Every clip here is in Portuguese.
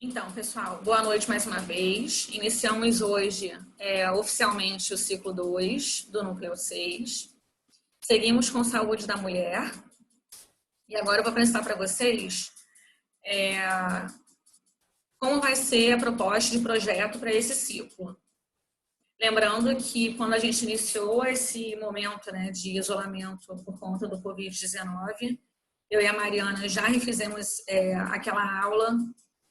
Então, pessoal, boa noite mais uma vez. Iniciamos hoje oficialmente o ciclo 2 do Núcleo 6. Seguimos com saúde da mulher. E agora eu vou apresentar para vocês como vai ser a proposta de projeto para esse ciclo. Lembrando que quando a gente iniciou esse momento de isolamento por conta do Covid-19, eu e a Mariana já refizemos aquela aula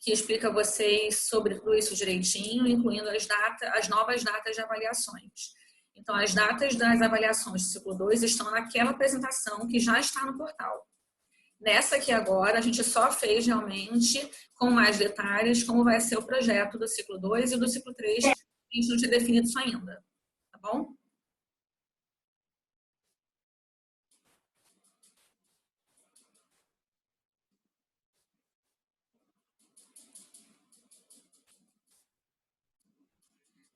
que explica a vocês sobre tudo isso direitinho, incluindo as novas datas de avaliações. Então, as datas das avaliações do ciclo 2 estão naquela apresentação que já está no portal. Nessa aqui agora, a gente só fez realmente com mais detalhes como vai ser o projeto do ciclo 2 e do ciclo 3, que a gente não tinha definido isso ainda, tá bom?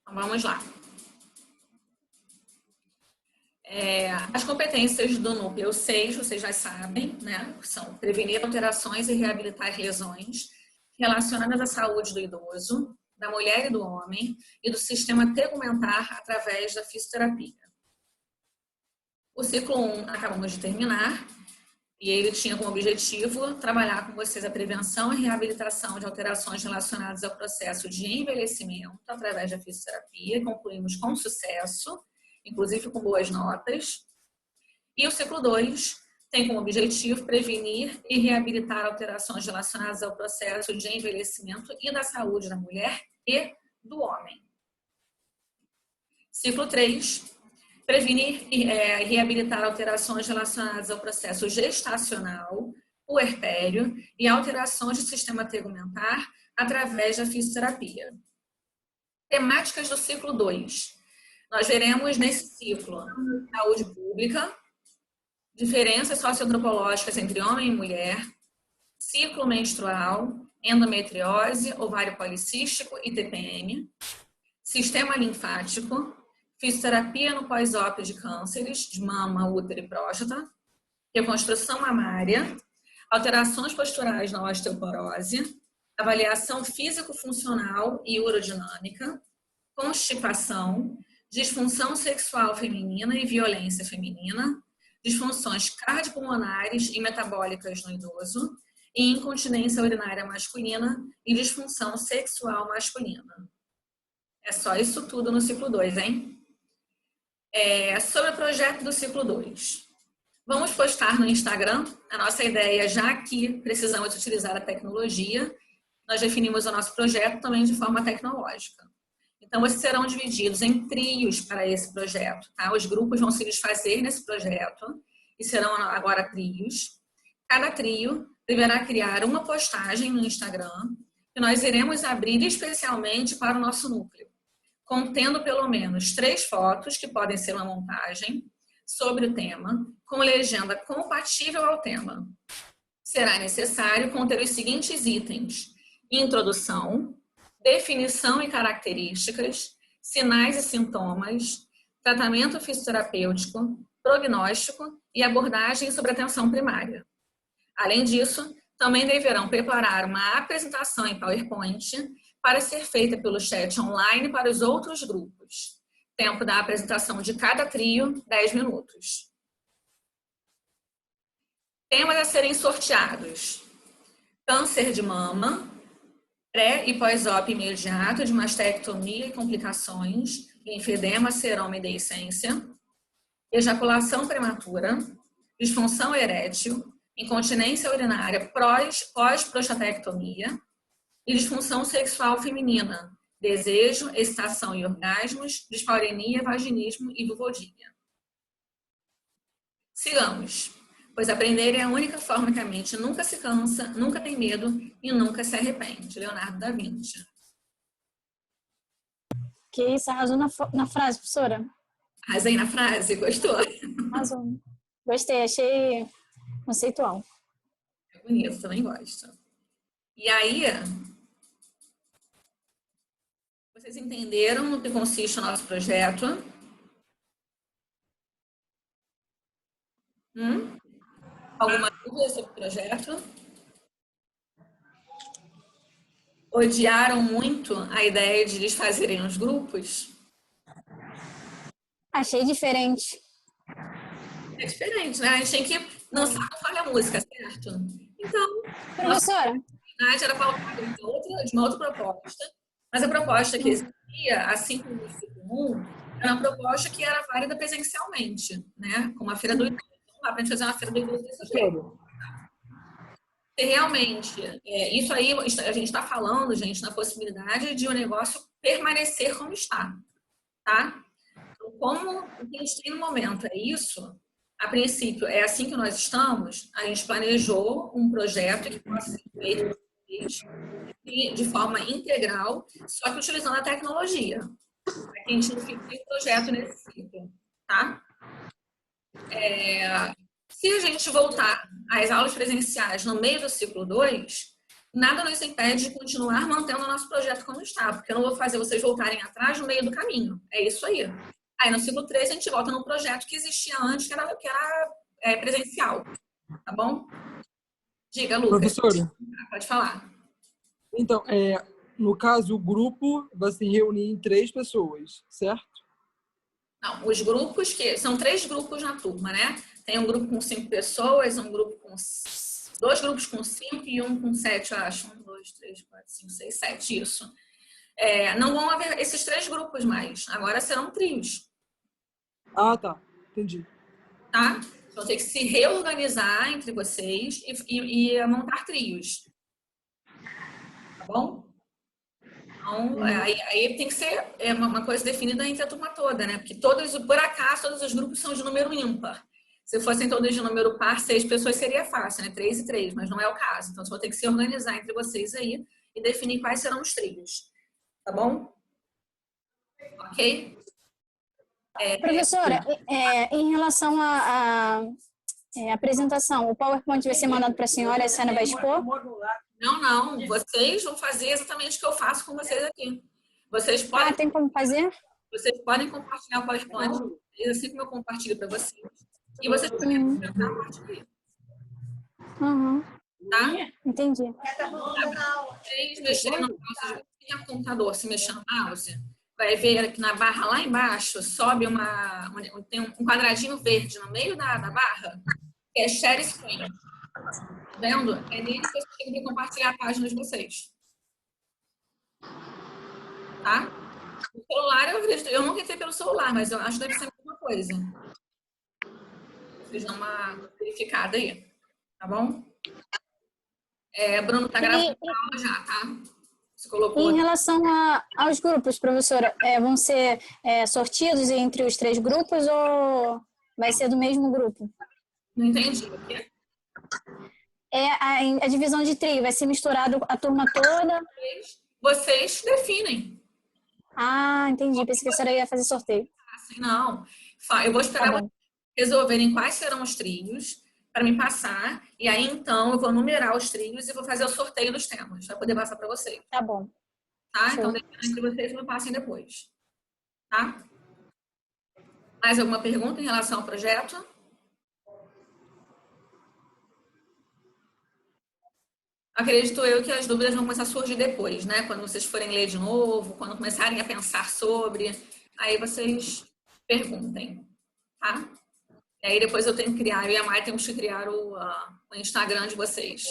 Então, vamos lá. As competências do núcleo 6, vocês já sabem, né? São prevenir alterações e reabilitar lesões relacionadas à saúde do idoso, da mulher e do homem e do sistema tegumentar através da fisioterapia. O ciclo 1 acabamos de terminar e ele tinha como objetivo trabalhar com vocês a prevenção e reabilitação de alterações relacionadas ao processo de envelhecimento através da fisioterapia. Concluímos com sucesso, inclusive com boas notas. E o ciclo 2 tem como objetivo prevenir e reabilitar alterações relacionadas ao processo de envelhecimento e da saúde da mulher e do homem. Ciclo 3, prevenir e reabilitar alterações relacionadas ao processo gestacional, puerpério e alterações do sistema tegumentar através da fisioterapia. Temáticas do ciclo 2. Nós veremos nesse ciclo saúde pública, diferenças socioantropológicas entre homem e mulher, ciclo menstrual, endometriose, ovário policístico e TPM, sistema linfático, fisioterapia no pós-op de cânceres de mama, útero e próstata, reconstrução mamária, alterações posturais na osteoporose, avaliação físico-funcional e urodinâmica, constipação, disfunção sexual feminina e violência feminina, disfunções cardiopulmonares e metabólicas no idoso, e incontinência urinária masculina e disfunção sexual masculina. É só isso tudo no ciclo 2, hein? Sobre o projeto do ciclo 2. Vamos postar no Instagram. A nossa ideia, já que precisamos utilizar a tecnologia, nós definimos o nosso projeto também de forma tecnológica. Então, vocês serão divididos em trios para esse projeto, tá? Os grupos vão se desfazer nesse projeto e serão agora trios. Cada trio deverá criar uma postagem no Instagram que nós iremos abrir especialmente para o nosso núcleo, contendo pelo menos 3 fotos, que podem ser uma montagem, sobre o tema, com legenda compatível ao tema. Será necessário conter os seguintes itens: introdução, definição e características, sinais e sintomas, tratamento fisioterapêutico, prognóstico e abordagem sobre atenção primária. Além disso, também deverão preparar uma apresentação em PowerPoint para ser feita pelo chat online para os outros grupos. Tempo da apresentação de cada trio, 10 minutos. Temas a serem sorteados: câncer de mama, pré e pós-op imediato de mastectomia e complicações, linfedema, seroma e deiscência, ejaculação prematura, disfunção erétil, incontinência urinária pós-prostatectomia e disfunção sexual feminina, desejo, excitação e orgasmos, dispareunia, vaginismo e vulvodynia. Sigamos, pois aprender é a única forma que a mente nunca se cansa, nunca tem medo e nunca se arrepende. Leonardo da Vinci. Que isso, arrasou na frase, professora. Arrasei na frase, gostou? Arrasou. Gostei, achei conceitual. É bonito, também gosto. E aí, vocês entenderam no que consiste o nosso projeto? Alguma dúvida sobre o projeto? odiaram muito a ideia de eles fazerem os grupos? Achei diferente. É diferente, né? A gente tem que não sabe qual é a música, certo? Então, nossa Professora, oportunidade era pautada de uma outra proposta, mas a proposta que existia, assim como no ciclo 1, era uma proposta que era válida presencialmente, né? Como a Feira do Idoso. Não dá para a gente fazer uma Feira do Idoso desse jeito. Se realmente, isso aí, a gente está falando, gente, na possibilidade de o negócio permanecer como está, tá? Então, como o que a gente tem no momento é isso, a princípio, é assim que nós estamos, a gente planejou um projeto que possa ser feito de forma integral, só que utilizando a tecnologia, para que a gente não fique sem projeto nesse ciclo, tá? Se a gente voltar às aulas presenciais no meio do ciclo 2, nada nos impede de continuar mantendo o nosso projeto como está, porque eu não vou fazer vocês voltarem atrás no meio do caminho. É isso aí. Aí no ciclo 3 a gente volta no projeto que existia antes, que era presencial. Tá bom? Diga, Lucas. Professora, Pode falar. então, no caso, o grupo vai se reunir em 3 pessoas, certo? Não, os grupos são 3 grupos na turma, né? Tem um grupo com 5 pessoas, um grupo com 2 grupos com 5 e um com 7, eu acho. 1, 2, 3, 4, 5, 6, 7, isso. Não vão haver esses 3 grupos mais. Agora serão trios. Ah, tá. Entendi. Tá? Vão ter que se reorganizar entre vocês e montar trios. Tá bom? Então, aí tem que ser uma coisa definida entre a turma toda, né? Porque por acaso, todos os grupos são de número ímpar. Se fossem todos de número par, 6 pessoas seria fácil, né? 3 e 3, mas não é o caso. Então, vocês vão ter que se organizar entre vocês aí e definir quais serão os trios. Tá bom? Ok? professora, em relação à apresentação, o PowerPoint vai ser mandado para a senhora e a senhora vai expor? Não. Vocês vão fazer exatamente o que eu faço com vocês aqui. Vocês podem, Tem como fazer? vocês podem compartilhar o PowerPoint, assim como eu compartilho para vocês. E vocês podem comentar a partir daí. Tá? Entendi. Vocês mexerem no mouse, quem é computador, se mexer no mouse, vai ver aqui na barra lá embaixo, sobe tem um quadradinho verde no meio da barra, que é Share Screen. Tá vendo? É nele que vocês têm que compartilhar a página de vocês. Tá? O celular, eu nunca entrei pelo celular, mas eu acho que deve ser a mesma coisa. Vocês dão uma verificada aí. Tá bom? Bruno tá gravando a aula já, tá? Você colocou. Em relação aos grupos, professora, vão ser sortidos entre os 3 grupos ou vai ser do mesmo grupo? Não entendi. A divisão de trio, vai ser misturado a turma toda? Vocês definem. Ah, entendi. Pensei que a senhora ia fazer sorteio. Assim, não. Eu vou esperar vocês resolverem quais serão os trilhos para me passar. E aí, então, eu vou numerar os trilhos e vou fazer o sorteio dos temas para poder passar para vocês. Tá bom. Tá? Então, defina entre vocês e me passem depois. Tá? Mais alguma pergunta em relação ao projeto? Acredito eu que as dúvidas vão começar a surgir depois, né? Quando vocês forem ler de novo, quando começarem a pensar sobre, aí vocês perguntem, tá? E aí depois eu tenho que criar, eu e a Mai temos que criar o Instagram de vocês.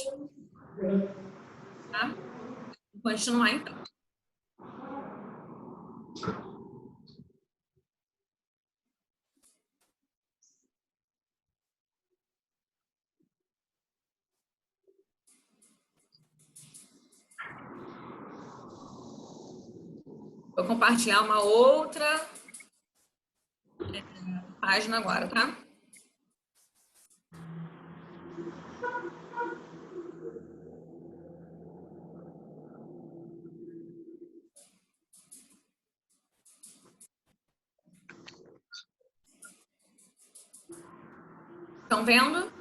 Tá? Vou continuar então. Vou compartilhar uma outra página agora, tá? Estão vendo?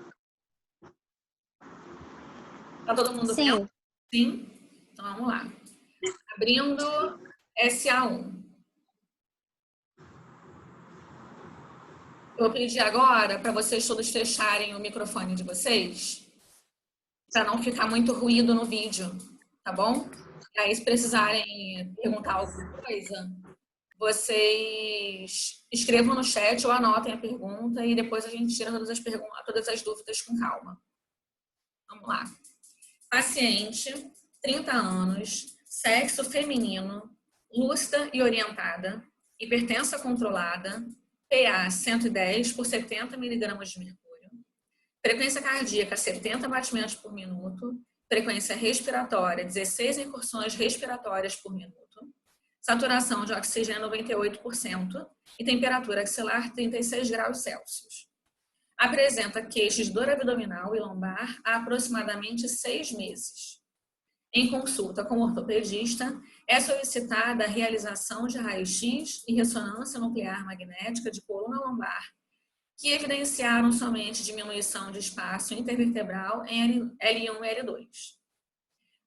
Tá todo mundo vendo? Sim. Então vamos lá. Abrindo SA1. Eu vou pedir agora para vocês todos fecharem o microfone de vocês, para não ficar muito ruído no vídeo, tá bom? E aí, se precisarem perguntar alguma coisa, vocês escrevam no chat ou anotem a pergunta e depois a gente tira todas as dúvidas com calma. Vamos lá. Paciente, 30 anos, sexo feminino, lúcida e orientada, hipertensa controlada, PA 110 por 70 miligramas de mercúrio, frequência cardíaca 70 batimentos por minuto, frequência respiratória 16 incursões respiratórias por minuto, saturação de oxigênio 98% e temperatura axilar 36 graus Celsius. Apresenta queixas de dor abdominal e lombar há aproximadamente 6 meses. Em consulta com o ortopedista, é solicitada a realização de raio-x e ressonância nuclear magnética de coluna lombar, que evidenciaram somente diminuição de espaço intervertebral em L1 e L2.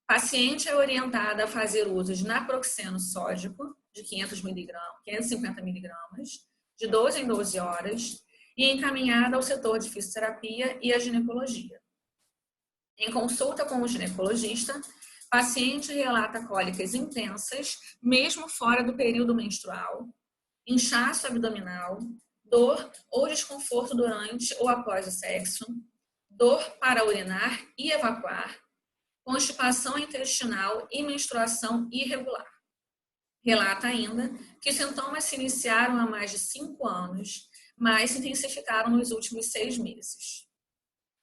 Paciente é orientada a fazer uso de naproxeno sódico, de 550 miligramas, de 12 em 12 horas, e encaminhada ao setor de fisioterapia e a ginecologia. Em consulta com o ginecologista, paciente relata cólicas intensas, mesmo fora do período menstrual, inchaço abdominal, dor ou desconforto durante ou após o sexo, dor para urinar e evacuar, constipação intestinal e menstruação irregular. Relata ainda que os sintomas se iniciaram há mais de 5 anos, mas se intensificaram nos últimos 6 meses.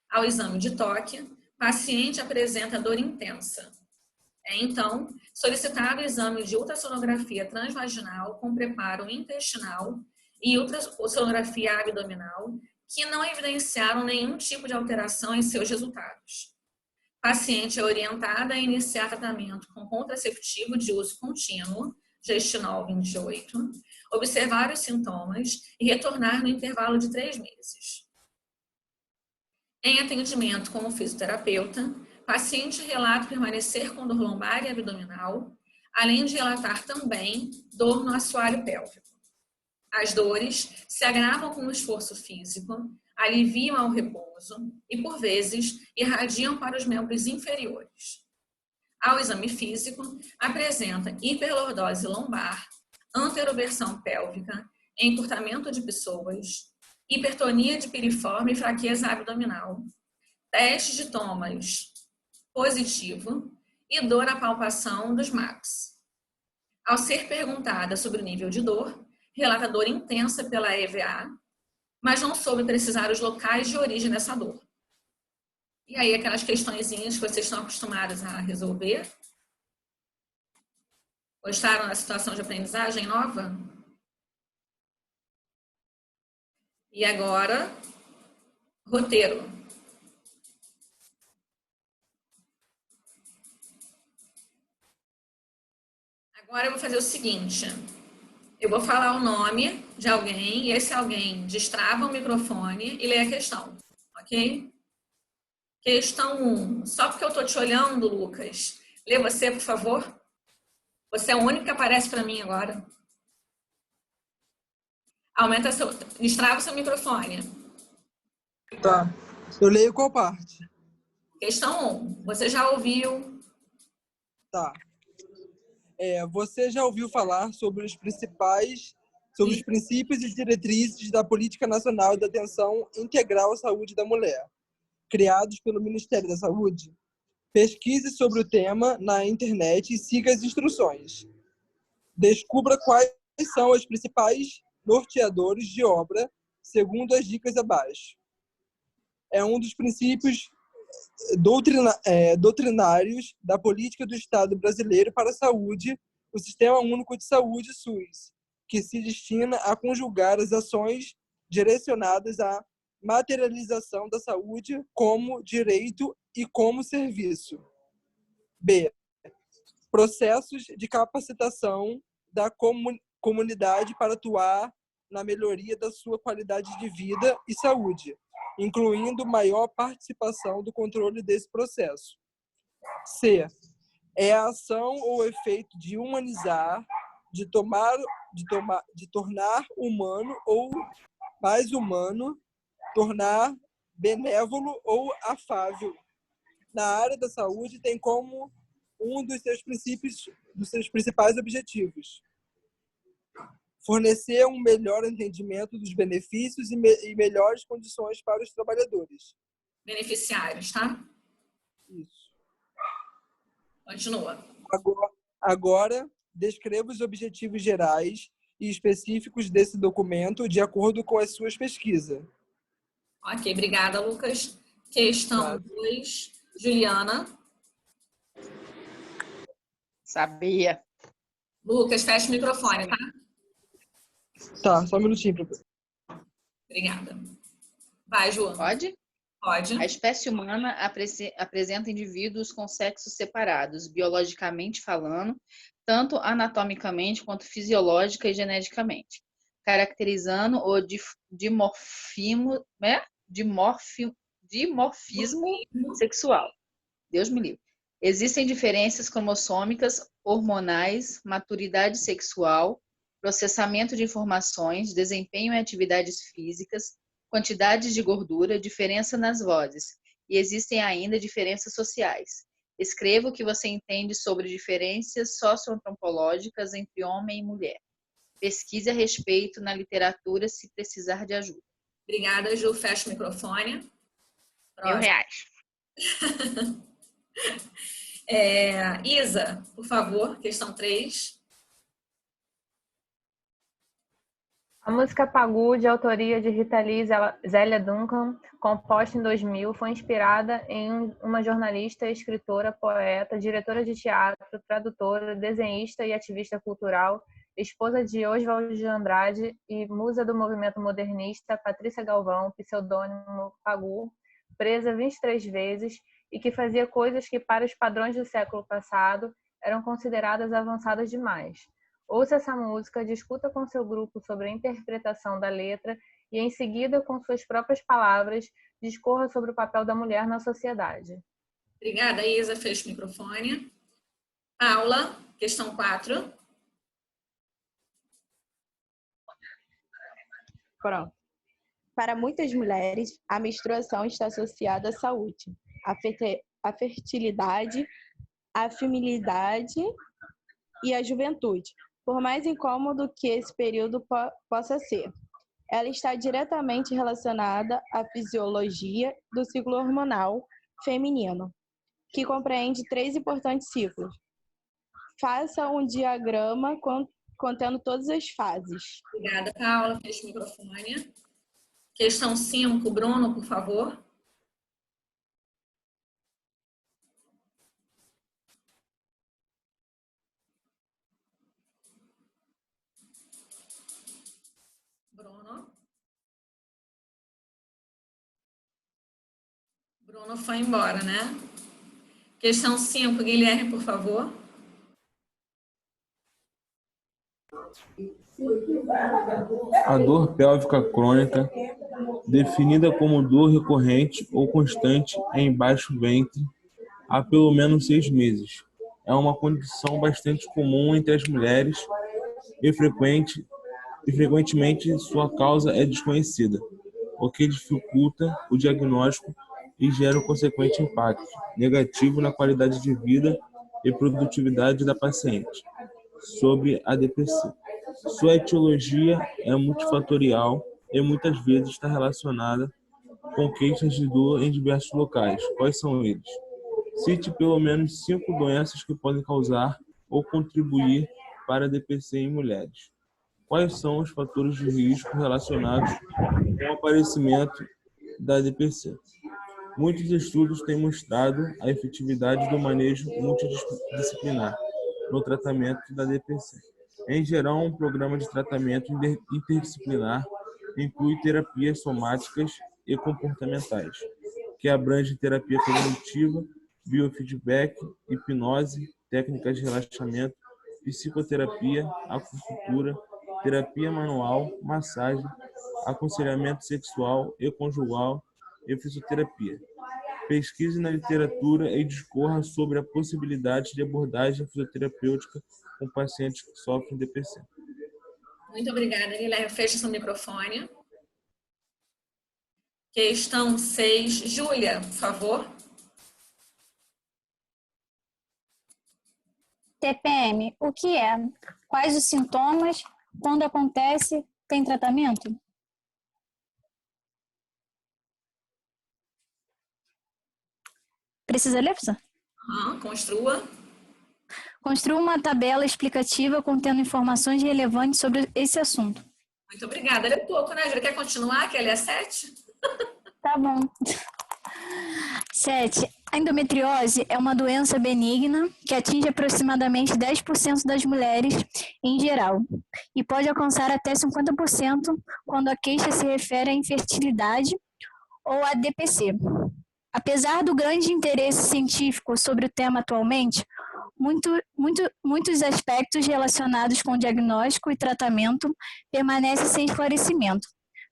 Ao exame de toque, paciente apresenta dor intensa. É então solicitado o exame de ultrassonografia transvaginal com preparo intestinal e ultrassonografia abdominal, que não evidenciaram nenhum tipo de alteração em seus resultados. Paciente é orientada a iniciar tratamento com contraceptivo de uso contínuo, Gestinol 28, observar os sintomas e retornar no intervalo de 3 meses. Em atendimento com o fisioterapeuta, paciente relata permanecer com dor lombar e abdominal, além de relatar também dor no assoalho pélvico. As dores se agravam com o esforço físico, aliviam ao repouso e, por vezes, irradiam para os membros inferiores. Ao exame físico, apresenta hiperlordose lombar, anteroversão pélvica, encurtamento de pessoas, hipertonia de piriforme e fraqueza abdominal, teste de TOMAS positivo e dor na palpação dos MAPs. Ao ser perguntada sobre o nível de dor, relata dor intensa pela EVA, mas não soube precisar os locais de origem dessa dor. E aí, aquelas questõezinhas que vocês estão acostumados a resolver. Gostaram da situação de aprendizagem nova? E agora, roteiro. Agora eu vou fazer o seguinte. Eu vou falar o nome de alguém e esse alguém destrava o microfone e lê a questão, ok? Questão 1. Só porque eu estou te olhando, Lucas, lê você, por favor. Você é o único que aparece para mim agora. Destrava o seu microfone. Tá. Eu leio qual parte? Questão 1. Você já ouviu? Tá. Você já ouviu falar sobre os princípios e diretrizes da Política Nacional de Atenção Integral à Saúde da Mulher, criados pelo Ministério da Saúde? Pesquise sobre o tema na internet e siga as instruções. Descubra quais são os principais norteadores de obra, segundo as dicas abaixo. É um dos princípios doutrinários da política do Estado brasileiro para a saúde, o Sistema Único de Saúde, SUS, que se destina a conjugar as ações direcionadas à materialização da saúde como direito e como serviço. B. Processos de capacitação da comunidade para atuar na melhoria da sua qualidade de vida e saúde, incluindo maior participação do controle desse processo. C. É a ação ou efeito de humanizar, de tornar humano ou mais humano, tornar benévolo ou afável. Na área da saúde tem como um dos seus principais objetivos: fornecer um melhor entendimento dos benefícios e melhores condições para os trabalhadores. Beneficiários, tá? Isso. Continua. Agora, descreva os objetivos gerais e específicos desse documento de acordo com as suas pesquisas. Ok, obrigada, Lucas. Questão 2, Juliana. Sabia. Lucas, fecha o microfone, tá? Tá, só um minutinho. Obrigada. Vai, Joana. Pode? Pode. A espécie humana apresenta indivíduos com sexos separados, biologicamente falando, tanto anatomicamente quanto fisiológica e geneticamente, caracterizando o dimorfismo sexual. Deus me livre. Existem diferenças cromossômicas, hormonais, maturidade sexual, processamento de informações, desempenho em atividades físicas, quantidades de gordura, diferença nas vozes. E existem ainda diferenças sociais. Escreva o que você entende sobre diferenças socioantropológicas entre homem e mulher. Pesquise a respeito na literatura se precisar de ajuda. Obrigada, Ju. Fecha o microfone. R$1.000. Isa, por favor, questão 3. A música Pagu, de autoria de Rita Lee e Zélia Duncan, composta em 2000, foi inspirada em uma jornalista, escritora, poeta, diretora de teatro, tradutora, desenhista e ativista cultural, esposa de Oswald de Andrade e musa do movimento modernista, Patrícia Galvão, pseudônimo Pagu, presa 23 vezes e que fazia coisas que, para os padrões do século passado, eram consideradas avançadas demais. Ouça essa música, discuta com seu grupo sobre a interpretação da letra e, em seguida, com suas próprias palavras, discorra sobre o papel da mulher na sociedade. Obrigada, Isa. Fecha o microfone. Paula, questão 4. Pronto. Para muitas mulheres, a menstruação está associada à saúde, à fertilidade, à feminilidade e à juventude. Por mais incômodo que esse período possa ser, ela está diretamente relacionada à fisiologia do ciclo hormonal feminino, que compreende 3 importantes ciclos. Faça um diagrama contendo todas as fases. Obrigada, Paula. Fecha o microfone. Questão 5, Bruno, por favor. Bruno foi embora, né? Questão 5, Guilherme, por favor. A dor pélvica crônica, definida como dor recorrente ou constante em baixo ventre há pelo menos 6 meses, é uma condição bastante comum entre as mulheres e frequentemente sua causa é desconhecida, o que dificulta o diagnóstico e gera um consequente impacto negativo na qualidade de vida e produtividade da paciente. Sobre a DPC. Sua etiologia é multifatorial e muitas vezes está relacionada com queixas de dor em diversos locais. Quais são eles? Cite pelo menos 5 doenças que podem causar ou contribuir para a DPC em mulheres. Quais são os fatores de risco relacionados com o aparecimento da DPC? Muitos estudos têm mostrado a efetividade do manejo multidisciplinar no tratamento da DPC. Em geral, um programa de tratamento interdisciplinar inclui terapias somáticas e comportamentais, que abrange terapia cognitiva, biofeedback, hipnose, técnicas de relaxamento, psicoterapia, acupuntura, terapia manual, massagem, aconselhamento sexual e conjugal e fisioterapia. Pesquise na literatura e discorra sobre a possibilidade de abordagem fisioterapêutica com pacientes que sofrem DPC. Muito obrigada, Guilherme. Fecha seu microfone. Questão 6. Júlia, por favor. TPM, o que é? Quais os sintomas? Quando acontece? Tem tratamento? Precisa ler, professor? Construa. Construa uma tabela explicativa contendo informações relevantes sobre esse assunto. Muito obrigada. Ele é pouco, né? Já quer continuar? Quer ler a 7? Tá bom. 7. A endometriose é uma doença benigna que atinge aproximadamente 10% das mulheres em geral e pode alcançar até 50% quando a queixa se refere à infertilidade ou à DPC. Apesar do grande interesse científico sobre o tema atualmente, muitos aspectos relacionados com diagnóstico e tratamento permanecem sem esclarecimento,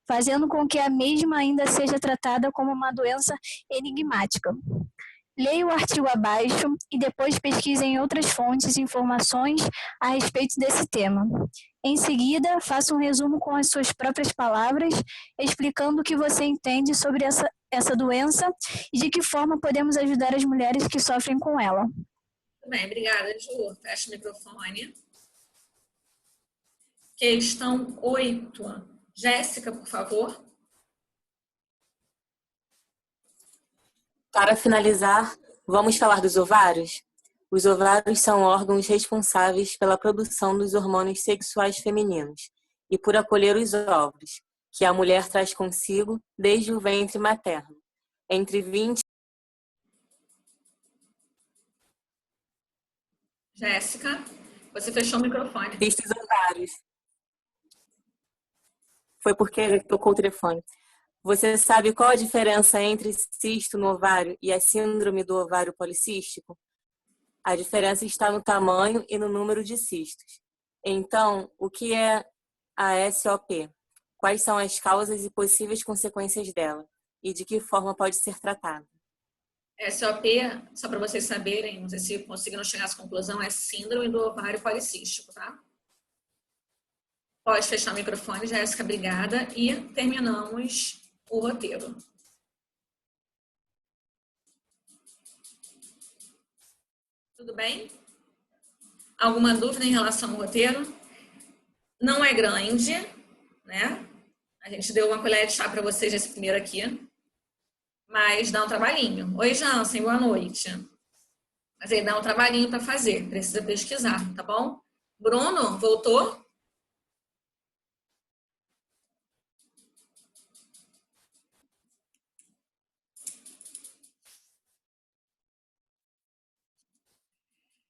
fazendo com que a mesma ainda seja tratada como uma doença enigmática. Leia o artigo abaixo e depois pesquise em outras fontes informações a respeito desse tema. Em seguida, faça um resumo com as suas próprias palavras, explicando o que você entende sobre essa doença e de que forma podemos ajudar as mulheres que sofrem com ela. Muito bem, obrigada, Ju. Fecha o microfone. Questão 8. Jéssica, por favor. Para finalizar, vamos falar dos ovários? Os ovários são órgãos responsáveis pela produção dos hormônios sexuais femininos e por acolher os óvulos, que a mulher traz consigo desde o ventre materno. Entre 20... Jéssica, você fechou o microfone. Cistos ovários. Foi porque tocou o telefone. Você sabe qual a diferença entre cisto no ovário e a síndrome do ovário policístico? A diferença está no tamanho e no número de cistos. Então, o que é a SOP? Quais são as causas e possíveis consequências dela? E de que forma pode ser tratada? SOP, só para vocês saberem, não sei se conseguiram chegar a essa conclusão, é síndrome do ovário policístico, tá? Pode fechar o microfone, Jéssica, obrigada. E terminamos o roteiro. Tudo bem? Alguma dúvida em relação ao roteiro? Não é grande, né? A gente deu uma colher de chá para vocês nesse primeiro aqui, mas dá um trabalhinho. Oi, Jansen, boa noite. Mas aí dá um trabalhinho para fazer, precisa pesquisar, tá bom? Bruno, voltou?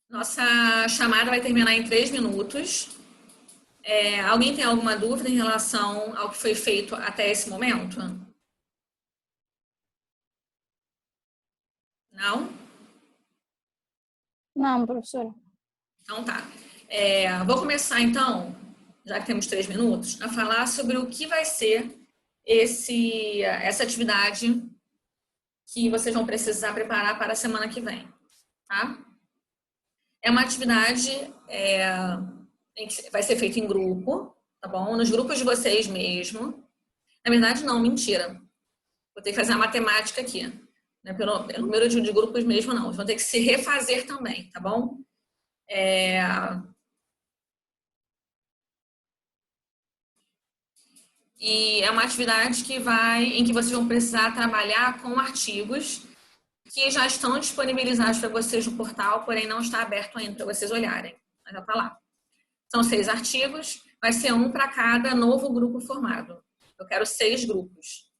Nossa chamada vai terminar em 3 minutos. Alguém tem alguma dúvida em relação ao que foi feito até esse momento? Não? Não, professora. Então tá. Vou começar então, já que temos 3 minutos, a falar sobre o que vai ser essa atividade que vocês vão precisar preparar para a semana que vem, tá? É uma atividade que vai ser feita em grupo, tá bom? Nos grupos de vocês mesmo. Na verdade, não, mentira. Vou ter que fazer a matemática aqui. Né? Pelo número de grupos mesmo, não. Vão ter que se refazer também, tá bom? E é uma atividade em que vocês vão precisar trabalhar com artigos que já estão disponibilizados para vocês no portal, porém não está aberto ainda para vocês olharem. Mas já está lá. São 6 artigos, vai ser um para cada novo grupo formado. Eu quero 6 grupos.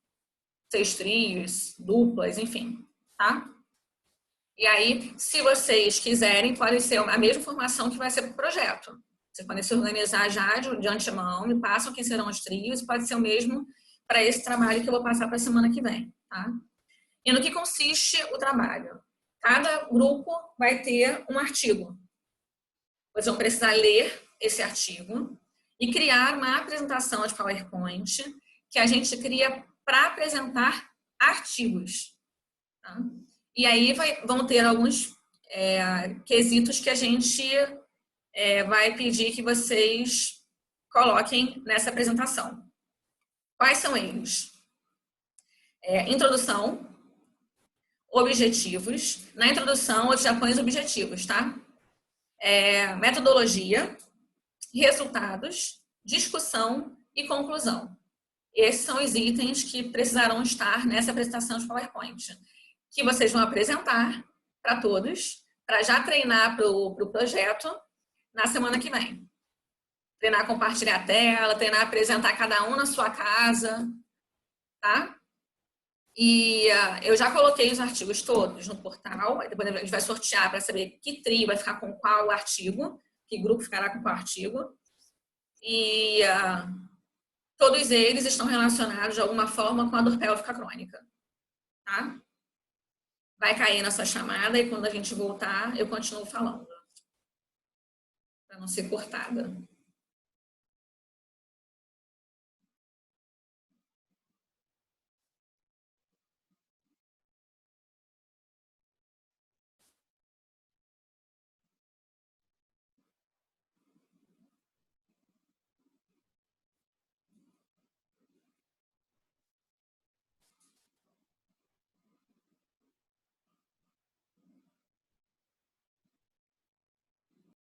6 trios, duplas, enfim, tá? E aí, se vocês quiserem, pode ser a mesma formação que vai ser para o projeto. Vocês podem se organizar já de antemão, me passam quem serão os trios, e pode ser o mesmo para esse trabalho que eu vou passar para a semana que vem, tá? E no que consiste o trabalho? Cada grupo vai ter um artigo. Vocês vão precisar ler esse artigo e criar uma apresentação de PowerPoint que a gente cria para apresentar artigos. Tá? E aí vão ter alguns quesitos que a gente vai pedir que vocês coloquem nessa apresentação. Quais são eles? Introdução, objetivos. Na introdução, eu já ponho os objetivos, tá? metodologia, resultados, discussão e conclusão. Esses são os itens que precisarão estar nessa apresentação de PowerPoint, que vocês vão apresentar para todos, para já treinar para o projeto na semana que vem. Treinar a compartilhar a tela, treinar a apresentar cada um na sua casa, tá? E eu já coloquei os artigos todos no portal, depois a gente vai sortear para saber que trio vai ficar com qual artigo, que grupo ficará com qual artigo. E todos eles estão relacionados de alguma forma com a dor pélvica crônica, tá? Vai cair na sua chamada e quando a gente voltar, eu continuo falando, para não ser cortada.